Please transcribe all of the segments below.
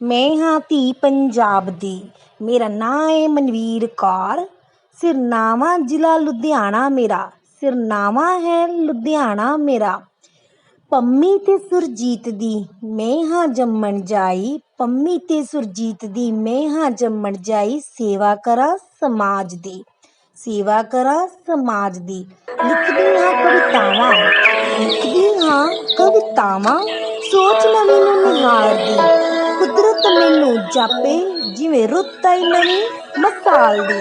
ਮੈਂ ਹਾਂ ਧੀ ਪੰਜਾਬ ਦੀ, ਮੇਰਾ ਨਾਂ ਏ ਮਨਵੀਰ ਕੌਰ। ਸਿਰਨਾਵਾ ਜ਼ਿਲ੍ਹਾ ਲੁਧਿਆਣਾ ਮੇਰਾ, ਸਿਰਨਾਵਾ ਹੈ ਲੁਧਿਆਣਾ ਮੇਰਾ। ਪੰਮੀ ਤੇ ਸੁਰਜੀਤ ਦੀ ਮੈਂ ਹਾਂ ਜੰਮਣ ਜਾਈ, ਪੰਮੀ ਤੇ ਸੁਰਜੀਤ ਦੀ ਮੈਂ ਹਾਂ ਜੰਮਣ ਜਾਈ। ਸੇਵਾ ਕਰਾਂ ਸਮਾਜ ਦੀ, ਸੇਵਾ ਕਰਾਂ ਸਮਾਜ ਦੀ। ਲਿਖਦੀ ਹਾਂ ਕਵਿਤਾਵਾਂ, ਲਿਖਦੀ ਹਾਂ ਕਵਿਤਾਵਾਂ। ਸੋਚ ਨਵੀਂ ਨੂੰ ਨਿਹਾਰਦੀ, ਕੁਦਰਤ ਮੈਨੂੰ ਜਾਪੇ ਜਿਵੇਂ ਰੁੱਤ ਆਈ ਨਵੀਂ ਮਿਸਾਲ ਦੀ।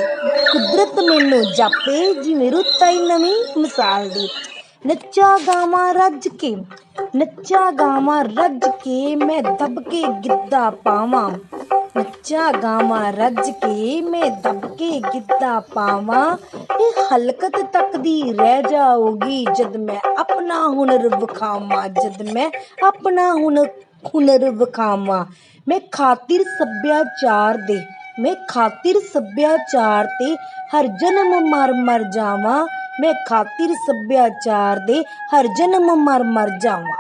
ਕੁਦਰਤ ਮੈਨੂੰ ਜਾਪੇ ਜਿਵੇਂ ਰੁੱਤ ਆਈ ਨਵੀਂ ਮਿਸਾਲ ਦੀ। ਨੱਚਾਂ ਗਾਵਾਂ ਰੱਜ ਕੇ, ਨੱਚਾਂ ਗਾਵਾਂ ਰੱਜ ਕੇ ਮੈਂ ਦੱਬ ਕੇ ਗਿੱਧਾ ਪਾਵਾਂ। ਨੱਚਾਂ ਗਾਵਾਂ ਰੱਜ ਕੇ ਮੈਂ ਦੱਬ ਕੇ ਗਿੱਧਾ ਪਾਵਾਂ। ਇਹ ਹਲਕਤ ਤੱਕਦੀ ਰਹਿ ਜਾਊਗੀ ਜਦ ਮੈਂ ਆਪਣਾ ਹੁਨਰ ਵਿਖਾਵਾਂ, ਜਦ ਮੈਂ ਆਪਣਾ ਹੁਨਰ ਵਿਖਾਵਾਂ। ਮੈਂ ਖਾਤਿਰ ਸੱਭਿਆਚਾਰ ਦੇ, ਮੈਂ ਖਾਤਿਰ ਸੱਭਿਆਚਾਰ ਤੇ ਹਰ ਜਨਮ ਮਰ ਜਾਵਾਂ। ਮੈਂ ਖਾਤਿਰ ਸੱਭਿਆਚਾਰ ਦੇ ਹਰ ਜਨਮ ਮਰ ਜਾਵਾਂ।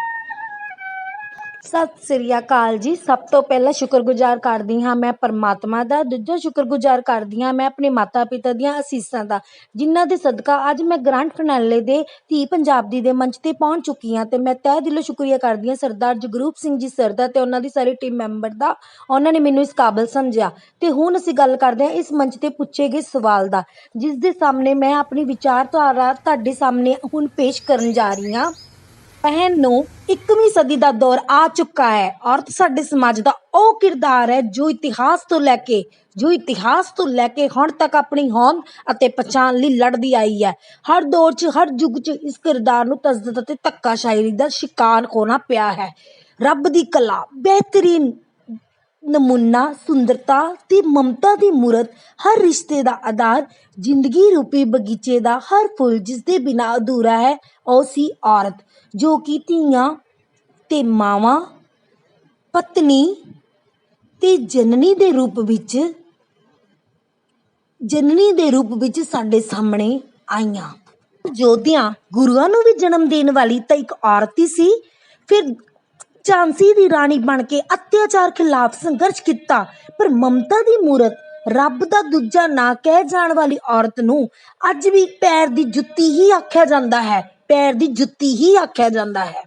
ਸਤਿ ਸ੍ਰੀ ਅਕਾਲ ਜੀ। ਸਭ ਤੋਂ ਪਹਿਲਾਂ ਸ਼ੁਕਰਗੁਜ਼ਾਰ ਕਰਦੀ ਹਾਂ ਮੈਂ ਪਰਮਾਤਮਾ ਦਾ। ਦੂਜਾ ਸ਼ੁਕਰਗੁਜ਼ਾਰ ਕਰਦੀ ਹਾਂ ਮੈਂ ਆਪਣੇ ਮਾਤਾ ਪਿਤਾ ਦੀਆਂ ਅਸੀਸਾਂ ਦਾ, ਜਿਨ੍ਹਾਂ ਦੇ ਸਦਕਾ ਅੱਜ ਮੈਂ ਗ੍ਰਾਂਡ ਫਿਨਾਲੇ ਦੇ ਧੀ ਪੰਜਾਬ ਦੀ ਦੇ ਮੰਚ ਤੇ ਪਹੁੰਚ ਚੁੱਕੀ ਹਾਂ। ਤੇ ਮੈਂ ਤਹਿ ਦਿਲੋਂ ਸ਼ੁਕਰੀਆ ਕਰਦੀ ਹਾਂ ਸਰਦਾਰ ਜਗਰੂਪ ਸਿੰਘ ਜੀ ਸਰ ਦਾ ਤੇ ਉਹਨਾਂ ਦੀ ਸਾਰੀ ਟੀਮ ਮੈਂਬਰ ਦਾ। ਉਹਨਾਂ ਨੇ ਮੈਨੂੰ ਇਸ ਕਾਬਲ ਸਮਝਿਆ। ਤੇ ਹੁਣ ਅਸੀਂ ਗੱਲ ਕਰਦੇ ਹਾਂ ਇਸ ਮੰਚ ਤੇ ਪੁੱਛੇ ਗਏ ਸਵਾਲ ਦਾ, ਜਿਸ ਦੇ ਸਾਹਮਣੇ ਮੈਂ ਆਪਣੀ ਵਿਚਾਰਧਾਰਾ ਤੁਹਾਡੇ ਸਾਹਮਣੇ ਹੁਣ ਪੇਸ਼ ਕਰਨ ਜਾ ਰਹੀ ਹਾਂ। ਪਹਿਨ ਨੂੰ 21ਵੀਂ ਸਦੀ ਦਾ ਦੌਰ ਆ ਚੁੱਕਾ ਹੈ। ਔਰਤ ਸਾਡੇ ਸਮਾਜ ਦਾ ਉਹ ਕਿਰਦਾਰ ਹੈ ਜੋ ਇਤਿਹਾਸ ਤੋਂ ਲੈ ਕੇ ਹੁਣ ਤੱਕ ਆਪਣੀ ਹੋਂਦ ਅਤੇ ਪਛਾਣ ਲਈ ਲੜਦੀ ਆਈ ਹੈ। ਹਰ ਦੌਰ 'ਚ, ਹਰ ਯੁੱਗ 'ਚ ਇਸ ਕਿਰਦਾਰ ਨੂੰ ਤਸਦੀਕ ਅਤੇ ਧੱਕਾਸ਼ਾਹੀ ਦਾ ਸ਼ਿਕਾਰ ਹੋਣਾ ਪਿਆ ਹੈ। ਰੱਬ ਦੀ ਕਲਾ, ਬਿਹਤਰੀਨ ਨਮੂਨਾ, ਸੁੰਦਰਤਾ ਤੇ ਮਮਤਾ ਦੀ ਮੂਰਤ, ਹਰ ਰਿਸ਼ਤੇ ਦਾ ਆਧਾਰ, ਜ਼ਿੰਦਗੀ ਰੂਪੀ ਬਗੀਚੇ ਦਾ ਹਰ ਫੁੱਲ ਜਿਸ ਦੇ ਬਿਨਾਂ ਅਧੂਰਾ ਹੈ, ਉਹ ਸੀ ਔਰਤ, ਜੋ ਕਿ ਧੀਆਂ ਤੇ ਮਾਵਾਂ, ਪਤਨੀ ਤੇ ਜਨਨੀ ਦੇ ਰੂਪ ਵਿੱਚ ਸਾਡੇ ਸਾਹਮਣੇ ਆਈਆਂ। ਯੋਧਿਆਂ, ਗੁਰੂਆਂ ਨੂੰ ਵੀ ਜਨਮ ਦੇਣ ਵਾਲੀ ਤਾਂ ਇੱਕ ਔਰਤ ਹੀ ਸੀ। ਫਿਰ ਝਾਂਸੀ ਦੀ ਰਾਣੀ ਬਣ ਕੇ ਅਤਿਆਚਾਰ ਖਿਲਾਫ ਸੰਘਰਸ਼ ਕੀਤਾ। ਪਰ ਮਮਤਾ ਦੀ ਮੂਰਤ, ਰੱਬ ਦਾ ਦੂਜਾ ਨਾਂ ਕਹਿ ਜਾਣ ਵਾਲੀ ਔਰਤ ਨੂੰ ਅੱਜ ਵੀ ਪੈਰ ਦੀ ਜੁੱਤੀ ਹੀ ਆਖਿਆ ਜਾਂਦਾ ਹੈ, ਪੈਰ ਦੀ ਜੁੱਤੀ ਹੀ ਆਖਿਆ ਜਾਂਦਾ ਹੈ।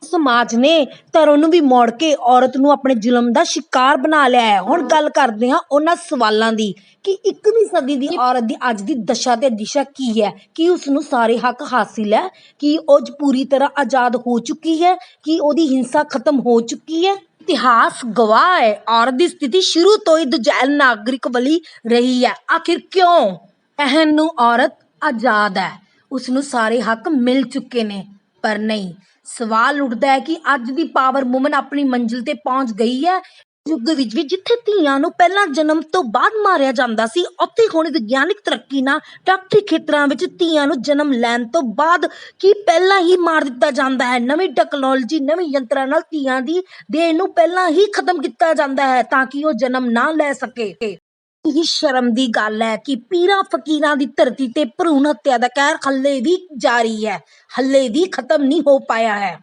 ਸਮਾਜ ਨੇ ਧਰੋਂ ਨੂੰ ਵੀ ਮੋੜ ਕੇ ਔਰਤ ਨੂੰ ਆਪਣੇ ਜ਼ੁਲਮ ਦਾ ਸ਼ਿਕਾਰ ਬਣਾ ਲਿਆ ਹੈ। ਹੁਣ ਗੱਲ ਕਰਦੇ ਹਾਂ ਉਹਨਾਂ ਸਵਾਲਾਂ ਦੀ ਕਿ 21ਵੀਂ ਸਦੀ ਦੀ ਔਰਤ ਦੀ ਅੱਜ ਦੀ ਦਸ਼ਾ ਤੇ ਦਿਸ਼ਾ ਕੀ ਹੈ। ਕੀ ਉਸ ਨੂੰ ਸਾਰੇ ਹੱਕ ਹਾਸਿਲ ਹੈ? ਕੀ ਉਹ ਪੂਰੀ ਤਰ੍ਹਾਂ ਆਜ਼ਾਦ ਹੋ ਚੁੱਕੀ ਹੈ? ਕੀ ਉਹਦੀ ਹਿੰਸਾ ਖਤਮ ਹੋ ਚੁੱਕੀ ਹੈ? ਇਤਿਹਾਸ ਗਵਾਹ ਹੈ ਔਰਤ ਦੀ ਸਥਿਤੀ ਸ਼ੁਰੂ ਤੋਂ ਹੀ ਦੁਜੈਲ ਨਾਗਰਿਕ ਵਾਲੀ ਰਹੀ ਹੈ। ਆਖਿਰ ਕਿਉਂ? ਪਹਿਨ ਨੂੰ ਔਰਤ ਆਜ਼ਾਦ ਹੈ, ਉਸ ਨੂੰ ਸਾਰੇ ਹੱਕ ਮਿਲ ਚੁੱਕੇ ਨੇ। ਪਰ ਨਹੀਂ, ਸਵਾਲ ਉੱਠਦਾ ਹੈ ਕਿ ਅੱਜ ਦੀ ਪਾਵਰ ਵੂਮਨ ਆਪਣੀ ਮੰਜ਼ਿਲ ਤੇ ਪਹੁੰਚ ਗਈ ਹੈ। ਯੁੱਗ ਵਿੱਚ ਵੀ ਜਿੱਥੇ ਧੀਆਂ ਨੂੰ ਪਹਿਲਾਂ ਜਨਮ ਤੋਂ ਬਾਅਦ ਮਾਰਿਆ ਜਾਂਦਾ ਸੀ, ਉੱਥੇ ਹੁਣ ਵਿਗਿਆਨਿਕ ਤਰੱਕੀ ਨਾਲ ਡਾਕਟਰੀ ਖੇਤਰਾਂ ਵਿੱਚ ਧੀਆਂ ਨੂੰ ਜਨਮ ਲੈਣ ਤੋਂ ਬਾਅਦ ਕੀ ਪਹਿਲਾਂ ਹੀ ਮਾਰ ਦਿੱਤਾ ਜਾਂਦਾ ਹੈ। ਨਵੀਂ ਟੈਕਨੋਲੋਜੀ, ਨਵੀਂ ਯੰਤਰਾਂ ਨਾਲ ਧੀਆਂ ਦੀ ਦੇਹ ਨੂੰ ਪਹਿਲਾਂ ਹੀ ਖਤਮ ਕੀਤਾ ਜਾਂਦਾ ਹੈ ਤਾਂ ਕਿ ਉਹ ਜਨਮ ਨਾ ਲੈ ਸਕੇ। ਇਹ ਸ਼ਰਮ ਦੀ ਗੱਲ ਹੈ ਕਿ ਪੀਰਾਂ ਫਕੀਰਾਂ ਦੀ ਧਰਤੀ ਤੇ ਭਰੂਣ ਹੱਤਿਆ ਦਾ ਕਹਿਰ ਹੱਲੇ ਵੀ ਜਾਰੀ ਹੈ, ਹੱਲੇ ਵੀ ਖਤਮ ਨਹੀਂ ਹੋ ਪਾਇਆ ਹੈ।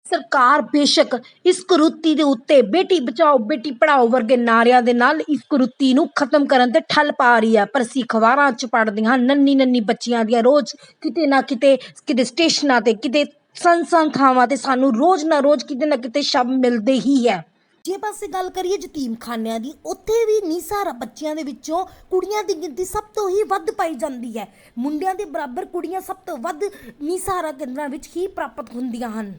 ਸਰਕਾਰ ਬੇਸ਼ੱਕ ਇਸ ਕੁਰੀਤੀ ਦੇ ਉੱਤੇ ਬੇਟੀ ਬਚਾਓ ਬੇਟੀ ਪੜ੍ਹਾਓ ਵਰਗੇ ਨਾਰਿਆਂ ਦੇ ਨਾਲ ਇਸ ਕੁਰੀਤੀ ਨੂੰ ਖਤਮ ਕਰਨ ਤੇ ਠੱਲ ਪਾ ਰਹੀ ਹੈ। ਪਰ ਅਸੀਂ ਅਖਬਾਰਾਂ 'ਚ ਪੜ੍ਹਦੇ ਹਾਂ ਨੰਨੀ ਬੱਚੀਆਂ ਦੀਆਂ ਰੋਜ਼ ਕਿਤੇ ਨਾ ਕਿਤੇ ਸਟੇਸ਼ਨਾਂ ਤੇ, ਕਿਤੇ ਸੰਨ ਥਾਵਾਂ ਤੇ ਸਾਨੂੰ ਰੋਜ਼ ਕਿਤੇ ਨਾ ਕਿਤੇ ਸ਼ਬ ਮਿਲਦੇ ਹੀ ਹੈ। ਜੇ ਪਾਸੇ ਗੱਲ ਕਰੀਏ ਯਤੀਮਖਾਨਿਆਂ ਦੀ, ਉੱਥੇ ਵੀ ਨਿਸਹਾਰਾ ਬੱਚਿਆਂ ਦੇ ਵਿੱਚੋਂ ਕੁੜੀਆਂ ਦੀ ਗਿਣਤੀ ਸਭ ਤੋਂ ਹੀ ਵੱਧ ਪਾਈ ਜਾਂਦੀ ਹੈ। ਮੁੰਡਿਆਂ ਦੇ ਬਰਾਬਰ ਕੁੜੀਆਂ ਸਭ ਤੋਂ ਵੱਧ ਨਿਸਹਾਰਾ ਕੇਂਦਰਾਂ ਵਿੱਚ ਹੀ ਪ੍ਰਾਪਤ ਹੁੰਦੀਆਂ ਹਨ।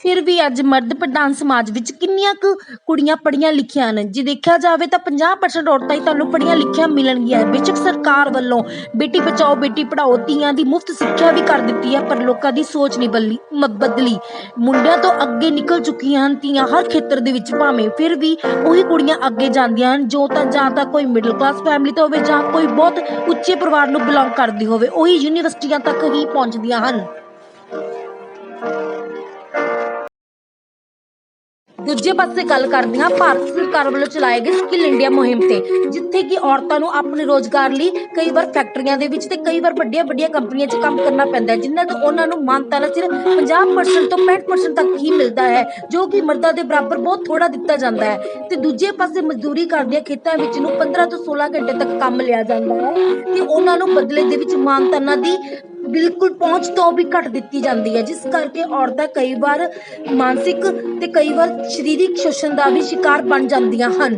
ਫਿਰ ਵੀ ਅੱਜ ਮਰਦ ਪ੍ਰਧਾਨ ਸਮਾਜ ਵਿੱਚ ਕਿੰਨੀਆਂ ਕੁ ਕੁੜੀਆਂ ਪੜ੍ਹੀਆਂ ਲਿਖੀਆਂ ਹਨ? ਜੇ ਦੇਖਿਆ ਜਾਵੇ ਤਾਂ 50% ਔਰਤਾਂ ਹੀ ਤੁਹਾਨੂੰ ਪੜ੍ਹੀਆਂ ਲਿਖੀਆਂ ਮਿਲਣਗੀਆਂ। ਬੇਸ਼ੱਕ ਸਰਕਾਰ ਵੱਲੋਂ ਬੇਟੀ ਬਚਾਓ ਬੇਟੀ ਪੜ੍ਹਾਓ ਧੀਆਂ ਦੀ ਮੁਫਤ ਸਿੱਖਿਆ ਵੀ ਕਰ ਦਿੱਤੀ ਹੈ, ਪਰ ਲੋਕਾਂ ਦੀ ਸੋਚ ਨਹੀਂ ਬਦਲੀ। ਮੁੰਡਿਆਂ ਤੋਂ ਅੱਗੇ ਨਿਕਲ ਚੁੱਕੀਆਂ ਹਨ ਧੀਆਂ ਹਰ ਖੇਤਰ ਦੇ ਵਿੱਚ। ਭਾਵੇਂ ਫਿਰ ਵੀ ਉਹੀ ਕੁੜੀਆਂ ਅੱਗੇ ਜਾਂਦੀਆਂ ਹਨ ਜੋ ਤਾਂ ਜਾਂ ਤਾਂ ਕੋਈ ਮਿਡਲ ਕਲਾਸ ਫੈਮਿਲੀ ਤੋਂ ਹੋਵੇ ਜਾਂ ਕੋਈ ਬਹੁਤ ਉੱਚੇ ਪਰਿਵਾਰ ਨੂੰ ਬਿਲੋਂਗ ਕਰਦੀ ਹੋਵੇ, ਉਹੀ ਯੂਨੀਵਰਸਿਟੀਆਂ ਤੱਕ ਹੀ ਪਹੁੰਚਦੀਆਂ ਹਨ। ਦੂਜੇ ਪਾਸੇ ਗੱਲ ਕਰਦੇ ਹਾਂ ਭਾਰਤ ਸਰਕਾਰ ਵੱਲੋਂ ਚਲਾਏ ਗਏ ਸਕਿੱਲ ਇੰਡੀਆ ਮੁਹਿੰਮ ਤੇ, ਜਿੱਥੇ ਕਿ ਔਰਤਾਂ ਨੂੰ ਆਪਣੇ ਰੋਜ਼ਗਾਰ ਲਈ ਕਈ ਵਾਰ ਫੈਕਟਰੀਆਂ ਦੇ ਵਿੱਚ ਤੇ ਕਈ ਵਾਰ ਵੱਡੀਆਂ ਵੱਡੀਆਂ ਕੰਪਨੀਆਂ 'ਚ ਕੰਮ ਕਰਨਾ ਪੈਂਦਾ ਹੈ, ਜਿਨ੍ਹਾਂ ਤੋਂ ਉਹਨਾਂ ਨੂੰ ਮਾਨਤਾ ਸਿਰਫ 50% ਤੋਂ 65% ਤੱਕ ਹੀ ਮਿਲਦਾ ਹੈ, ਜੋ ਕਿ ਮਰਦਾਂ ਦੇ ਬਰਾਬਰ ਬਹੁਤ ਥੋੜਾ ਦਿੱਤਾ ਜਾਂਦਾ ਹੈ। ਤੇ ਦੂਜੇ ਪਾਸੇ ਮਜ਼ਦੂਰੀ ਕਰਦਿਆਂ ਖੇਤਾਂ ਵਿੱਚ ਨੂੰ 15 ਤੋਂ 16 ਘੰਟੇ ਤੱਕ ਕੰਮ ਲਿਆ ਜਾਂਦਾ ਹੈ ਤੇ ਉਹਨਾਂ ਨੂੰ ਬਦਲੇ ਦੇ ਵਿੱਚ ਮਾਨਤਾਨਾ ਦੀ ਬਿਲਕੁਲ ਪਹੁੰਚ ਤੋਂ ਵੀ ਘੱਟ ਦਿੱਤੀ ਜਾਂਦੀ ਹੈ, ਜਿਸ ਕਰਕੇ ਔਰਤਾਂ ਕਈ ਵਾਰ ਮਾਨਸਿਕ ਤੇ ਕਈ ਵਾਰ ਸਰੀਰਕ ਸ਼ੋਸ਼ਣ ਦਾ ਵੀ ਸ਼ਿਕਾਰ ਬਣ ਜਾਂਦੀਆਂ ਹਨ।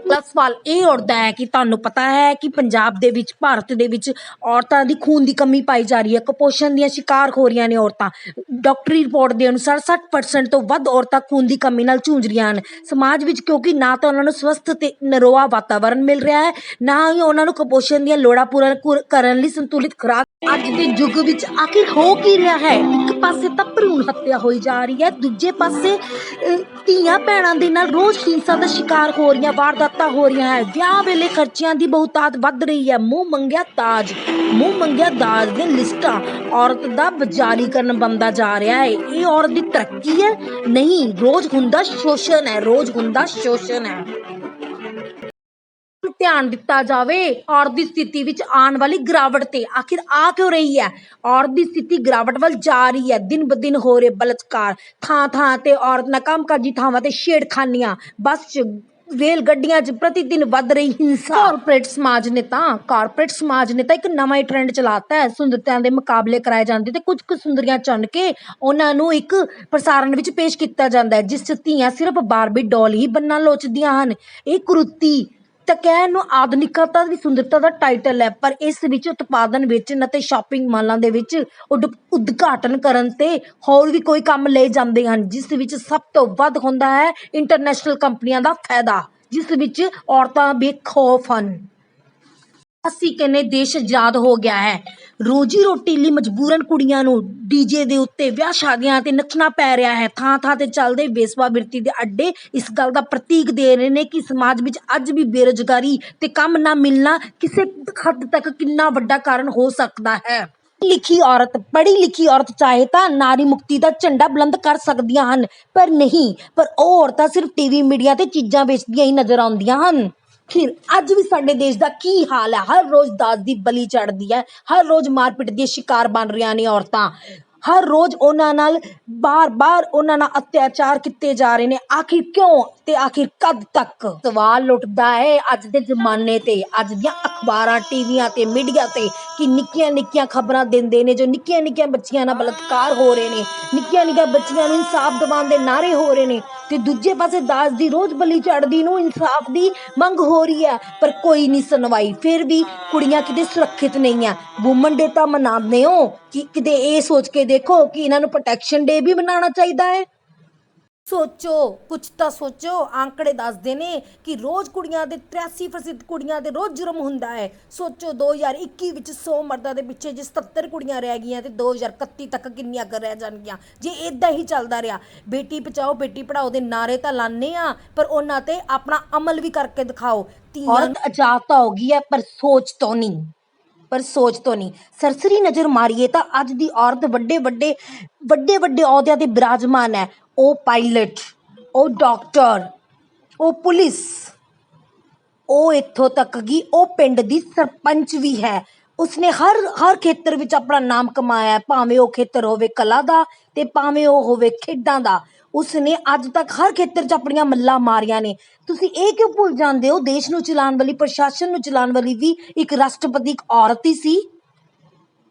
ਅਗਲਾ ਸਵਾਲ ਇਹ ਉੱਠਦਾ ਹੈ ਕਿ ਤੁਹਾਨੂੰ ਪਤਾ ਹੈ ਕਿ ਪੰਜਾਬ ਦੇ ਵਿੱਚ, ਭਾਰਤ ਦੇ ਵਿੱਚ ਔਰਤਾਂ ਦੀ ਖੂਨ ਦੀ ਕਮੀ ਪਾਈ ਜਾ ਰਹੀ ਹੈ, ਕੁਪੋਸ਼ਣ ਦੀਆਂ ਸ਼ਿਕਾਰ ਹੋ ਰਹੀਆਂ ਨੇ ਔਰਤਾਂ। ਡਾਕਟਰੀ ਰਿਪੋਰਟ ਦੇ ਅਨੁਸਾਰ 60% ਤੋਂ ਵੱਧ ਔਰਤਾਂ ਖੂਨ ਦੀ ਕਮੀ ਨਾਲ ਜੂਝ ਰਹੀਆਂ ਹਨ ਸਮਾਜ ਵਿੱਚ, ਕਿਉਂਕਿ ਨਾ ਤਾਂ ਉਹਨਾਂ ਨੂੰ ਸਵਸਥ ਤੇ ਨਰੋਆ ਵਾਤਾਵਰਨ ਮਿਲ ਰਿਹਾ ਹੈ, ਨਾ ਹੀ ਉਹਨਾਂ ਨੂੰ ਕੁਪੋਸ਼ਣ ਦੀਆਂ ਲੋੜਾਂ ਪੂਰਨ ਕਰਨ ਲਈ ਸੰਤੁਲਿਤ ਖੁਰਾਕ। ਅੱਜ ਦੇ ਯੁੱਗ ਵਿੱਚ ਆਖਿਰ ਹੋ ਕੀ ਰਿਹਾ ਹੈ? ਇੱਕ ਪਾਸੇ ਤਾਂ ਭਰੂਣ ਹੱਤਿਆ ਹੋਈ ਜਾ ਰਹੀ ਹੈ, ਦੂਜੇ ਪਾਸੇ ਧੀਆਂ ਭੈਣਾਂ ਦੇ ਨਾਲ ਰੋਜ਼ ਹਿੰਸਾ ਦਾ ਸ਼ਿਕਾਰ ਹੋ ਰਹੀਆਂ, ਵਾਰਦਾਤਾਂ ਹੋ ਰਹੀਆਂ ਹੈ। ਵਿਆਹ ਵੇਲੇ ਖਰਚਿਆਂ ਦੀ ਬਹੁਤਾਤ ਵੱਧ ਰਹੀ ਹੈ। ਮੂੰਹ ਮੰਗਿਆ ਦਾਜ ਦੀਆਂ ਲਿਸਟਾਂ, ਔਰਤ ਦਾ ਬਜ਼ਾਰੀਕਰਨ ਬਣਦਾ ਜਾ ਰਿਹਾ ਹੈ। ਇਹ ਔਰਤ ਦੀ ਤਰੱਕੀ ਹੈ? ਨਹੀਂ, ਰੋਜ਼ ਹੁੰਦਾ ਸ਼ੋਸ਼ਣ ਹੈ। ਧਿਆਨ ਦਿੱਤਾ ਜਾਵੇ ਔਰਤ ਦੀ ਸਥਿਤੀ ਵਿੱਚ ਆਉਣ ਵਾਲੀ ਗਿਰਾਵਟ ਤੇ। ਆਖਿਰ ਆ ਕਿਉਂ ਰਹੀ ਹੈ? ਔਰਤ ਦੀ ਸਥਿਤੀ ਗਿਰਾਵਟ ਵੱਲ ਜਾ ਰਹੀ ਹੈ। ਦਿਨ ਬ ਦਿਨ ਹੋ ਰਹੇ ਬਲਾਤਕਾਰ, ਥਾਂ ਤੇ ਔਰਤ ਨਾਲ ਕੰਮਕਾਜੀ ਥਾਵਾਂ ਤੇ ਛੇੜਖਾਨੀਆਂ, ਬੱਸ 'ਚ, ਰੇਲ ਗੱਡੀਆਂ 'ਚ ਪ੍ਰਤੀ ਦਿਨ ਵੱਧ ਰਹੀ ਹਿੰਸਾ। ਕਾਰਪੋਰੇਟ ਸਮਾਜ ਨੇ ਤਾਂ ਇੱਕ ਨਵਾਂ ਹੀ ਟ੍ਰੈਂਡ ਚਲਾਤਾ ਹੈ। ਸੁੰਦਰਤਾ ਦੇ ਮੁਕਾਬਲੇ ਕਰਾਏ ਜਾਂਦੇ ਤੇ ਕੁਝ ਕੁ ਸੁੰਦਰੀਆਂ ਚੁਣ ਕੇ ਉਹਨਾਂ ਨੂੰ ਇੱਕ ਪ੍ਰਸਾਰਣ ਵਿੱਚ ਪੇਸ਼ ਕੀਤਾ ਜਾਂਦਾ ਹੈ, ਜਿਸ 'ਚ ਧੀਆਂ ਸਿਰਫ ਬਾਰਬੀ ਡੋਲ ਹੀ ਬਣਨਾ ਲੋਚਦੀਆਂ ਹਨ। ਇਹ ਕੁਰੀਤੀ ਤਾਂ ਕਹਿਣ ਨੂੰ ਆਧੁਨਿਕਤਾ ਦੀ ਸੁੰਦਰਤਾ ਦਾ ਟਾਈਟਲ ਹੈ, ਪਰ ਇਸ ਵਿੱਚ ਉਤਪਾਦਨ ਵੇਚਣ ਅਤੇ ਸ਼ਾਪਿੰਗ ਮਾਲਾਂ ਦੇ ਵਿੱਚ ਉਦਘਾਟਨ ਕਰਨ ਤੇ ਹੋਰ ਵੀ ਕੋਈ ਕੰਮ ਲਏ ਜਾਂਦੇ ਹਨ, ਜਿਸ ਵਿੱਚ ਸਭ ਤੋਂ ਵੱਧ ਹੁੰਦਾ ਹੈ ਇੰਟਰਨੈਸ਼ਨਲ ਕੰਪਨੀਆਂ ਦਾ ਫਾਇਦਾ, ਜਿਸ ਵਿੱਚ ਔਰਤਾਂ ਬੇਖੌਫ ਹਨ। ਅਸੀਂ ਕਹਿੰਦੇ ਦੇਸ਼ ਆਜ਼ਾਦ ਹੋ ਗਿਆ ਹੈ। ਰੋਜੀ ਰੋਟੀ ਲਈ ਮਜਬੂਰਨ ਕੁੜੀਆਂ ਨੂੰ ਡੀਜੇ ਦੇ ਉੱਤੇ ਵਿਆਹ ਸ਼ਾਦੀਆਂ ਤੇ ਨੱਚਣਾ ਪੈ ਰਿਹਾ ਹੈ। ਥਾਂ ਤੇ ਚੱਲਦੇ ਵੇਸਵਾ ਬਿਰਤੀ ਦੇ ਅੱਡੇ ਇਸ ਗੱਲ ਦਾ ਪ੍ਰਤੀਕ ਦੇ ਰਹੇ ਨੇ ਕਿ ਸਮਾਜ ਵਿੱਚ ਅੱਜ ਵੀ ਬੇਰੁਜ਼ਗਾਰੀ ਤੇ ਕੰਮ ਨਾ ਮਿਲਣਾ ਕਿਸੇ ਹੱਦ ਤੱਕ ਕਿੰਨਾ ਵੱਡਾ ਕਾਰਨ ਹੋ ਸਕਦਾ ਹੈ। ਪੜ੍ਹੀ ਲਿਖੀ ਔਰਤ ਚਾਹੇ ਤਾਂ ਨਾਰੀ ਮੁਕਤੀ ਦਾ ਝੰਡਾ ਬੁਲੰਦ ਕਰ ਸਕਦੀਆਂ ਹਨ, ਪਰ ਉਹ ਔਰਤਾਂ ਸਿਰਫ ਟੀਵੀ ਮੀਡੀਆ ਤੇ ਚੀਜ਼ਾਂ ਵੇਚਦੀਆਂ ਹੀ ਨਜ਼ਰ ਆਉਂਦੀਆਂ ਹਨ। ਫਿਰ ਅੱਜ ਵੀ ਸਾਡੇ ਦੇਸ਼ ਦਾ ਕੀ ਹਾਲ ਹੈ? ਹਰ ਰੋਜ਼ ਦਾਜ ਦੀ ਬਲੀ ਚੜ੍ਹਦੀ ਹੈ, ਹਰ ਰੋਜ਼ ਮਾਰਪੀਟ ਦੀਆਂ ਸ਼ਿਕਾਰ ਬਣ ਰਹੀਆਂ ਨੇ ਔਰਤਾਂ, ਹਰ ਰੋਜ਼ ਉਹਨਾਂ ਨਾਲ ਬਾਰ-ਬਾਰ ਅਤਿਆਚਾਰ ਕੀਤੇ ਜਾ ਰਹੇ ਨੇ। ਆਖਿਰ ਕਿਉਂ ਤੇ ਆਖਿਰ ਕਦ ਤੱਕ? ਸਵਾਲ ਉੱਠਦਾ ਹੈ ਅੱਜ ਦੇ ਜ਼ਮਾਨੇ ਤੇ, ਅੱਜ ਦੀਆਂ ਅਖਬਾਰਾਂ, ਟੀਵੀਆਂ ਤੇ ਮੀਡੀਆ ਤੇ, ਕਿ ਨਿੱਕੀਆਂ ਖਬਰਾਂ ਦਿੰਦੇ ਨੇ ਜੋ ਨਿੱਕੀਆਂ ਬੱਚੀਆਂ ਨਾਲ ਬਲਾਤਕਾਰ ਹੋ ਰਹੇ ਨੇ, ਨਿੱਕੀਆਂ ਬੱਚੀਆਂ ਨੂੰ ਇਨਸਾਫ ਦਿਵਾਉਣ ਦੇ ਨਾਅਰੇ ਹੋ ਰਹੇ ਨੇ, ਤੇ ਦੂਜੇ ਪਾਸੇ ਦਾਜ ਦੀ ਰੋਜ਼ ਬਲੀ ਚੜ੍ਹਦੀ ਨੂੰ ਇਨਸਾਫ ਦੀ ਮੰਗ ਹੋ ਰਹੀ ਹੈ, ਪਰ ਕੋਈ ਨਹੀਂ ਸੁਣਵਾਈ। ਫਿਰ ਵੀ ਕੁੜੀਆਂ ਕਿਤੇ ਸੁਰੱਖਿਅਤ ਨਹੀਂ ਹੈ। ਵੂਮਨ ਡੇ ਤਾਂ ਮਨਾਉਂਦੇ ਹੋ, ਕਿ ਕਿਤੇ ਇਹ ਸੋਚ ਕੇ ਦੇਖੋ ਕਿ ਇਹਨਾਂ ਨੂੰ ਪ੍ਰੋਟੈਕਸ਼ਨ ਡੇ ਵੀ ਮਨਾਉਣਾ ਚਾਹੀਦਾ ਹੈ। ਕੁਛ ਤਾਂ ਸੋਚੋ। ਆંકੜੇ ਦੱਸਦੇ ਨੇ ਕਿ ਰੋਜ਼ ਕੁੜੀਆਂ ਦੇ 83% ਕੁੜੀਆਂ ਦੇ ਰੋਜ਼ ਜੁਰਮ ਹੁੰਦਾ ਹੈ। ਸੋਚੋ 2021 ਵਿੱਚ 100 ਮਰਦਾਂ ਦੇ ਪਿੱਛੇ ਜੇ 77 ਕੁੜੀਆਂ ਰਹਿ ਗਈਆਂ ਤੇ 2031 ਤੱਕ ਕਿੰਨੀਆਂ ਕੁ ਰਹਿ ਜਾਣਗੀਆਂ ਜੇ ਇੱਦਾਂ ਹੀ ਚੱਲਦਾ ਰਿਹਾ। ਬੇਟੀ ਬਚਾਓ ਬੇਟੀ ਪੜ੍ਹਾਓ ਦੇ ਨਾਅਰੇ ਤਾਂ ਲਾਉਂਦੇ ਆ, ਪਰ ਉਹਨਾਂ ਤੇ ਆਪਣਾ ਅਮਲ ਵੀ ਕਰਕੇ ਦਿਖਾਓ। ਔਰਤ ਆਜ਼ਾਦ ਤਾਂ ਹੋ ਗਈ ਹੈ, ਪਰ ਸੋਚ ਤੋਂ ਨਹੀਂ। ਸਰਸਰੀ ਨਜ਼ਰ ਮਾਰੀਏ ਤਾਂ ਅੱਜ ਦੀ ਔਰਤ ਵੱਡੇ ਅਹੁਦਿਆਂ ਤੇ ਬਿਰਾਜਮਾਨ ਹੈ। ਉਹ ਪਾਇਲਟ, ਉਹ ਡਾਕਟਰ, ਉਹ ਪੁਲਿਸ, ਉਹ ਇੱਥੋਂ ਤੱਕ ਕਿ ਉਹ ਪਿੰਡ ਦੀ ਸਰਪੰਚ ਵੀ ਹੈ। ਉਸਨੇ ਹਰ ਖੇਤਰ ਵਿੱਚ ਆਪਣਾ ਨਾਮ ਕਮਾਇਆ, ਭਾਵੇਂ ਉਹ ਖੇਤਰ ਹੋਵੇ ਕਲਾ ਦਾ ਤੇ ਭਾਵੇਂ ਉਹ ਹੋਵੇ ਖੇਡਾਂ ਦਾ। ਉਸਨੇ ਅੱਜ ਤੱਕ ਹਰ ਖੇਤਰ 'ਚ ਆਪਣੀਆਂ ਮੱਲਾਂ ਮਾਰੀਆਂ ਨੇ। ਤੁਸੀਂ ਇਹ ਕਿਉਂ ਭੁੱਲ ਜਾਂਦੇ ਹੋ? ਦੇਸ਼ ਨੂੰ ਚਲਾਉਣ ਵਾਲੀ, ਪ੍ਰਸ਼ਾਸਨ ਨੂੰ ਚਲਾਉਣ ਵਾਲੀ ਵੀ ਇੱਕ ਰਾਸ਼ਟਰਪਤੀ ਇੱਕ ਔਰਤ ਹੀ ਸੀ।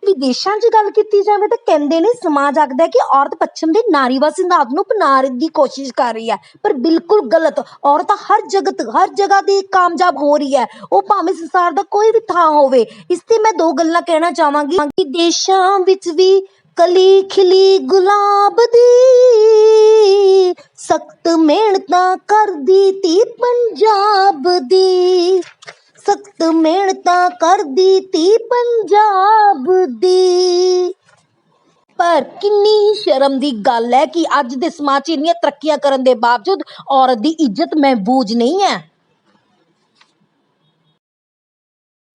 ਵਿਦੇਸ਼ਾਂ 'ਚ ਗੱਲ ਕੀਤੀ ਜਾਵੇ ਤਾਂ ਕਹਿੰਦੇ ਨੇ, ਸਮਾਜ ਆਖਦਾ ਕਿ ਔਰਤ ਪੱਛਮ ਦੇ ਨਾਰੀਵਾਦ ਸਿਧਾਂਤ ਨੂੰ ਅਪਣਾਉਣ ਦੀ ਕੋਸ਼ਿਸ਼ ਕਰ ਰਹੀ ਹੈ, ਪਰ ਬਿਲਕੁਲ ਗਲਤ। ਔਰਤ ਹਰ ਜਗ੍ਹਾ ਤੇ ਕਾਮਯਾਬ ਹੋ ਰਹੀ ਹੈ, ਉਹ ਭਾਵੇਂ ਸੰਸਾਰ ਦਾ ਕੋਈ ਵੀ ਥਾਂ ਹੋਵੇ। ਇਸ ਤੇ ਮੈਂ ਦੋ ਗੱਲਾਂ ਕਹਿਣਾ ਚਾਹਾਂਗੀ ਕਿ ਦੇਸ਼ਾਂ ਵਿੱਚ ਵੀ ਕਲੀ ਖਿਲੀ ਗੁਲਾਬ ਦੀ, ਸਖਤ ਮਿਹਨਤਾਂ ਕਰਦੀ ਧੀ ਪੰਜਾਬ ਦੀ, ਸਖਤ ਮਿਹਨਤਾਂ ਕਰਦੀ ਧੀ ਪੰਜਾਬ ਦੀ। ਪਰ ਕਿੰਨੀ ਸ਼ਰਮ ਦੀ ਗੱਲ ਹੈ ਕਿ ਅੱਜ ਦੇ ਸਮਾਜ 'ਚ ਇੰਨੀਆਂ ਤਰੱਕੀਆਂ ਕਰਨ ਦੇ ਬਾਵਜੂਦ ਔਰਤ ਦੀ ਇੱਜ਼ਤ ਮਹਿਫੂਜ਼ ਨਹੀਂ ਹੈ।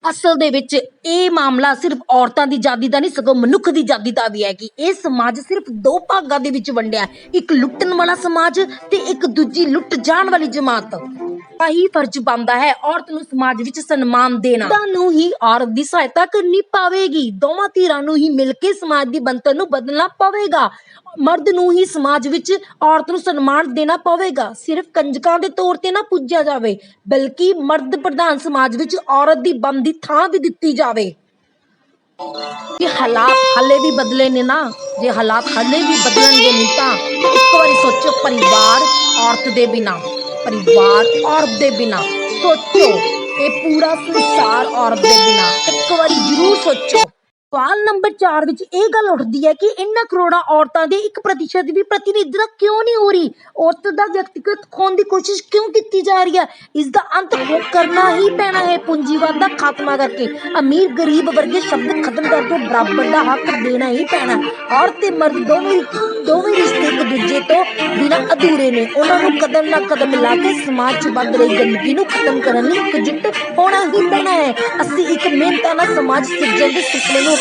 ਅਸਲ ਦੇ ਵਿੱਚ ਇਹ ਮਾਮਲਾ ਸਿਰਫ ਔਰਤਾਂ ਦੀ ਆਜ਼ਾਦੀ ਦਾ ਨਹੀਂ, ਸਗੋਂ ਮਨੁੱਖ ਦੀ ਆਜ਼ਾਦੀ ਦਾ ਵੀ ਹੈ ਕਿ ਇਹ ਸਮਾਜ ਸਿਰਫ ਦੋ ਭਾਗਾਂ ਦੇ ਵਿੱਚ ਵੰਡਿਆ, ਇੱਕ ਲੁੱਟਣ ਵਾਲਾ ਸਮਾਜ ਤੇ ਇੱਕ ਦੂਜੀ ਲੁੱਟ ਜਾਣ ਵਾਲੀ ਜਮਾਤ। ਆਹੀ ਫਰਜ਼ ਬਣਦਾ ਹੈ ਔਰਤ ਨੂੰ ਸਮਾਜ ਵਿੱਚ ਸਨਮਾਨ ਦੇਣਾ। ਤੁਹਾਨੂੰ ਹੀ ਔਰਤ ਦੀ ਸਹਾਇਤਾ ਕਰਨੀ ਪਵੇਗੀ, ਦੋਵਾਂ ਧਿਰਾਂ ਨੂੰ ਹੀ ਮਿਲ ਕੇ ਸਮਾਜ ਦੀ ਬਣਤਰ ਨੂੰ ਬਦਲਣਾ ਪਵੇਗਾ। ਮਰਦ ਨੂੰ ਹੀ ਸਮਾਜ ਵਿੱਚ ਔਰਤ ਨੂੰ ਸਨਮਾਨ ਦੇਣਾ ਪਵੇਗਾ। ਸਿਰਫ ਕੰਜਕਾਂ ਦੇ ਤੌਰ ਤੇ ਨਾ ਪੂਜਿਆ ਜਾਵੇ, ਬਲਕਿ ਮਰਦ ਪ੍ਰਧਾਨ ਸਮਾਜ ਵਿੱਚ ਔਰਤ ਦੀ ਬਣਦੀ ਥਾਂ ਵੀ ਦਿੱਤੀ ਜਾਵੇ। ਇਹ ਹਾਲਾਤ ਹਲੇ ਵੀ ਬਦਲੇ ਨੇ ਨਾ, ਜੇ ਹਾਲਾਤ ਹਲੇ ਵੀ ਬਦਲਣਗੇ ਨਹੀਂ ਤਾਂ ਇੱਕ ਵਾਰੀ ਸੋਚੋ, ਪਰਿਵਾਰ ਔਰਤ ਦੇ ਬਿਨਾਂ, ਪਰਿਵਾਰ ਔਰਤ ਦੇ ਬਿਨਾਂ, ਸੋਚੋ ਇਹ ਪੂਰਾ ਸੰਸਾਰ ਔਰਤ ਦੇ ਬਿਨਾਂ, ਇੱਕ ਵਾਰੀ ਜ਼ਰੂਰ ਸੋਚੋ। ਸਵਾਲ ਨੰਬਰ 4 ਵਿੱਚ ਇਹ ਗੱਲ ਉੱਠਦੀ ਹੈ ਕਿ ਇਹਨਾਂ ਕਰੋੜਾਂ ਔਰਤਾਂ ਦੇ 1% ਵੀ ਪ੍ਰਤੀਨਿਧਤਾ ਕਿਉਂ ਨਹੀਂ ਹੋ ਰਹੀ? ਔਰਤ ਦਾ ਵਿਅਕਤੀਗਤ ਖੋਣ ਦੀ ਕੋਸ਼ਿਸ਼ ਕਿਉਂ ਕੀਤੀ ਜਾ ਰਹੀ ਹੈ? ਇਸ ਦਾ ਅੰਤ ਕਰਨਾ ਹੀ ਪੈਣਾ ਹੈ, ਪੂੰਜੀਵਾਦ ਦਾ ਖਾਤਮਾ ਕਰਕੇ, ਅਮੀਰ ਗਰੀਬ ਵਰਗੇ ਸ਼ਬਦ ਖਤਮ ਕਰਕੇ ਬਰਾਬਰ ਦਾ ਹੱਕ ਦੇਣਾ ਹੀ ਪੈਣਾ। ਔਰਤ ਤੇ ਮਰਦ ਦੋਵੇਂ ਰਿਸ਼ਤੇ ਇੱਕ ਦੂਜੇ ਤੋਂ ਬਿਨਾਂ ਅਧੂਰੇ ਨੇ। ਉਹਨਾਂ ਨੂੰ ਕਦਮ ਨਾਲ ਕਦਮ ਮਿਲਾ ਕੇ ਸਮਾਜ 'ਚ ਵੱਧ ਰਹੀ ਗੰਦਗੀ ਨੂੰ ਖਤਮ ਕਰਨ ਲਈ ਇਕਜੁੱਟ ਹੋਣਾ ਹੀ ਪੈਣਾ ਹੈ। ਅਸੀਂ ਇੱਕ ਮਿਹਨਤਾਨਾ ਸਮਾਜ ਸਿਰਜਣ ਦੇ ਸੁਪਨੇ ਨੂੰ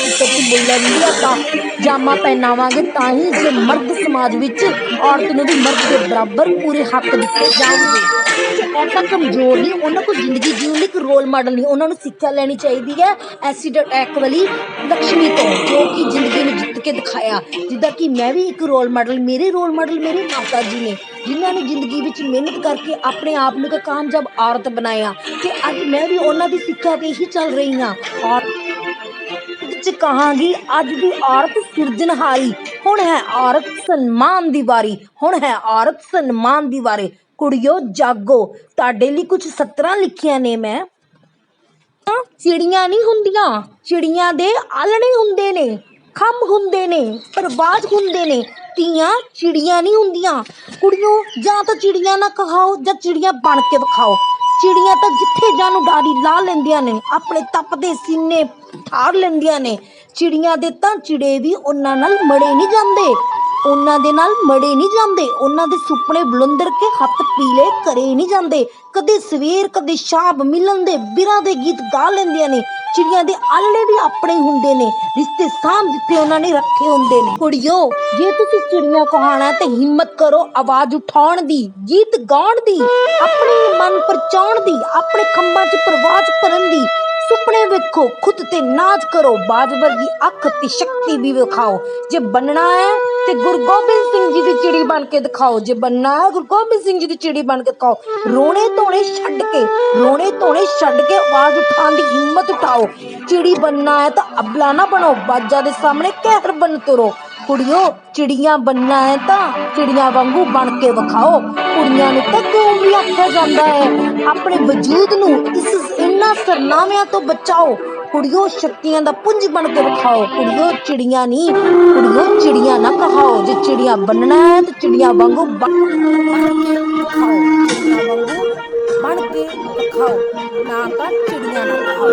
ਦਾ ਜਾਮਾ ਪਹਿਨਾਵਾਂਗੇ ਤਾਂ ਹੀ ਜੇ ਮਰਦ ਸਮਾਜ ਵਿੱਚ ਔਰਤ ਨੂੰ ਵੀ ਮਰਦ ਦੇ ਬਰਾਬਰ ਪੂਰੇ ਹੱਕ ਦਿੱਤੇ ਜਾਣਗੇ। ਔਰਤਾਂ ਕਮਜ਼ੋਰ ਨਹੀਂ, ਉਹਨਾਂ ਕੋਲ ਜ਼ਿੰਦਗੀ ਜਿਉਣ ਲਈ ਇੱਕ ਰੋਲ ਮਾਡਲ ਨਹੀਂ। ਉਹਨਾਂ ਨੂੰ ਸਿੱਖਿਆ ਲੈਣੀ ਚਾਹੀਦੀ ਹੈ ਐਸਿਡ ਅਟੈਕ ਵਾਲੀ ਲਕਸ਼ਮੀ ਤੋਂ, ਜੋ ਕਿ ਜ਼ਿੰਦਗੀ ਨੂੰ ਜਿੱਤ ਕੇ ਦਿਖਾਇਆ। ਜਿੱਦਾਂ ਕਿ ਮੈਂ ਵੀ ਇੱਕ ਰੋਲ ਮਾਡਲ, ਮੇਰੇ ਰੋਲ ਮਾਡਲ ਮੇਰੇ ਮਾਤਾ ਜੀ ਨੇ, ਜਿਨ੍ਹਾਂ ਨੇ ਜ਼ਿੰਦਗੀ ਵਿੱਚ ਮਿਹਨਤ ਕਰਕੇ ਆਪਣੇ ਆਪ ਨੂੰ ਇੱਕ ਕਾਮਯਾਬ ਔਰਤ ਬਣਾਇਆ ਤੇ ਅੱਜ ਮੈਂ ਵੀ ਉਹਨਾਂ ਦੀ ਸਿੱਖਿਆ ਤੇ ਹੀ ਚੱਲ ਰਹੀ ਹਾਂ। ਕਹਾਂਗੀ ਅੱਜ ਦੀ ਔਰਤ ਸਿਰਜਣਹਾਰੀ, ਹੁਣ ਹੈ ਔਰਤ ਸਨਮਾਨ ਦੀ ਵਾਰੀ, ਹੁਣ ਹੈ ਔਰਤ ਸਨਮਾਨ ਦੀ ਵਾਰੀ। ਕੁੜੀਓ ਜਾਗੋ, ਤੁਹਾਡੇ ਲਈ ਕੁਝ ਸਤਰਾਂ ਲਿਖੀਆਂ ਨੇ ਮੈਂ। ਚਿੜੀਆਂ ਨਹੀਂ ਹੁੰਦੀਆਂ, ਚਿੜੀਆਂ ਦੇ ਆਲਣੇ ਹੁੰਦੇ ਨੇ, ਖੰਭ ਹੁੰਦੇ ਨੇ, ਪਰਵਾਜ਼ ਹੁੰਦੇ ਨੇ। ਧੀਆਂ ਚਿੜੀਆਂ ਨਹੀਂ ਹੁੰਦੀਆਂ। ਕੁੜੀਓ ਜਾਂ ਤਾਂ ਚਿੜੀਆਂ ਨਾ ਕਹਾਓ ਜਾਂ ਚਿੜੀਆਂ ਬਣ ਕੇ ਵਿਖਾਓ। ਚਿੜੀਆਂ ਤਾਂ ਜਿੱਥੇ ਜਾਣ ਉਡਾਰੀ ਲਾ ਲੈਂਦੀਆਂ ਨੇ, ਆਪਣੇ ਤਪਦੇ ਸੀਨੇ ਠਾਰ ਲੈਂਦੀਆਂ ਨੇ। ਚਿੜੀਆਂ ਦੇ ਤਾਂ ਚਿੜੇ ਵੀ ਉਹਨਾਂ ਨਾਲ ਮੜੇ ਨਹੀਂ ਜਾਂਦੇ, ਉਹਨਾਂ ਦੇ ਨਾਲ ਮੜੇ ਨਹੀਂ ਜਾਂਦੇ। ਉਹਨਾਂ ਦੇ ਸੁਪਨੇ ਬੁਲੰਦਰ ਕੇ ਹੱਥ ਪੀਲੇ ਕਰੇ ਨਹੀਂ ਜਾਂਦੇ। ਕਦੇ ਸਵੇਰ ਕਦੇ ਸ਼ਾਮ ਮਿਲਣ ਦੇ ਬਿਰਾਂ ਦੇ ਗੀਤ ਗਾ ਲੈਂਦੀਆਂ ਨੇ। ਚਿੜੀਆਂ ਦੇ ਆਲਣੇ ਵੀ ਆਪਣੇ ਹੁੰਦੇ ਨੇ, ਰਿਸ਼ਤੇ ਸਾਂਭ ਜਿੱਥੇ ਉਹਨਾਂ ਨੇ ਰੱਖੇ ਹੁੰਦੇ ਨੇ। ਕੁੜੀਓ ਜੇ ਤੁਸੀਂ ਚਿੜੀਆਂ ਕਹਾਣਾ ਤੇ ਹਿੰਮਤ ਕਰੋ ਆਵਾਜ਼ ਉਠਾਉਣ ਦੀ, ਗੀਤ ਗਾਉਣ ਦੀ, ਆਪਣੇ ਮਨ ਪਰਚਾਉਣ ਦੀ, ਆਪਣੇ ਖੰਭਾਂ 'ਚ ਪਰਵਾਜ਼ ਕਰਨ ਦੀ। ਸੁਪਨੇ ਵੇਖੋ, ਖੁਦ ਤੇ ਨਾਚ ਕਰੋ, ਬਾਜ ਵਰਗੀ ਅੱਖ ਤੇ ਸ਼ਕਤੀ ਵੀ ਵਿਖਾਓ। ਜੇ ਬਣਨਾ ਹੈ ਤੇ ਗੁਰੂ ਗੋਬਿੰਦ ਸਿੰਘ ਜੀ ਦੀ ਚਿੜੀ ਬਣ ਕੇ ਦਿਖਾਓ। ਜੇ ਬਣਨਾ ਹੈ ਗੁਰੂ ਗੋਬਿੰਦ ਸਿੰਘ ਜੀ ਦੀ ਚਿੜੀ ਬਣ ਕੇ ਦਿਖਾਓ। ਰੋਣੇ ਧੋਣੇ ਛੱਡ ਕੇ ਆਵਾਜ਼ ਉਠਾਉਣ ਦੀ ਹਿੰਮਤ ਉਠਾਓ। ਚਿੜੀ ਬਣਨਾ ਹੈ ਤਾਂ ਅਬਲਾ ਨਾ ਬਣੋ, ਬਾਜਾਂ ਦੇ ਸਾਹਮਣੇ ਕਹਿਰ ਬਣ ਤੁਰੋ। ਕੁੜੀਓ ਚਿੜੀਆਂ ਬਣਨਾ ਹੈ ਤਾਂ ਚਿੜੀਆਂ ਵਾਂਗੂ ਬਣ ਕੇ ਵਿਖਾਓ। ਕੁੜੀਆਂ ਨੂੰ ਤਾਂ ਕਿਉਂ ਵੀ ਆਖਿਆ ਜਾਂਦਾ ਹੈ, ਆਪਣੇ ਵਜੂਦ ਨੂੰ ਇਹਨਾਂ ਸਰਨਾਮਿਆਂ ਤੋਂ ਬਚਾਓ। ਕੁੜੀਓ ਸ਼ਕਤੀਆਂ ਦਾ ਪੁੰਜ ਬਣ ਕੇ ਵਿਖਾਓ। ਕੁੜੀਓ ਚਿੜੀਆਂ ਨਹੀਂ, ਕੁੜੀਓ ਚਿੜੀਆਂ ਨਾ ਕਹਾਓ। ਜੇ ਚਿੜੀਆਂ ਬਣਨਾ ਹੈ ਤਾਂ ਚਿੜੀਆਂ ਵਾਂਗੂ ਬਣ ਕੇ ਵਿਖਾਓ, ਨਾ ਤਾਂ ਚਿੜੀਆਂ ਨਾ ਕਹਾਓ,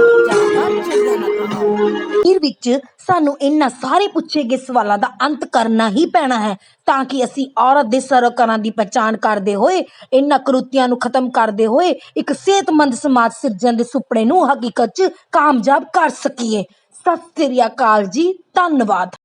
ਅਖੀਰ ਵਿੱਚ ਸਾਨੂੰ ਇਹਨਾਂ ਸਾਰੇ ਪੁੱਛੇ ਗਏ ਸਵਾਲਾਂ ਦਾ ਅੰਤ ਕਰਨਾ ਹੀ ਪੈਣਾ ਹੈ ਤਾਂ ਕਿ ਅਸੀਂ ਔਰਤ ਦੇ ਸਰੋਕਾਰਾਂ ਦੀ ਪਛਾਣ ਕਰਦੇ ਹੋਏ, ਇਹਨਾਂ ਕੁਰੀਤੀਆਂ ਨੂੰ ਖਤਮ ਕਰਦੇ ਹੋਏ ਇੱਕ ਸਿਹਤਮੰਦ ਸਮਾਜ ਸਿਰਜਣ ਦੇ ਸੁਪਨੇ ਨੂੰ ਹਕੀਕਤ 'ਚ ਕਾਮਯਾਬ ਕਰ ਸਕੀਏ। ਸਤਿ ਸ੍ਰੀ ਅਕਾਲ ਜੀ, ਧੰਨਵਾਦ।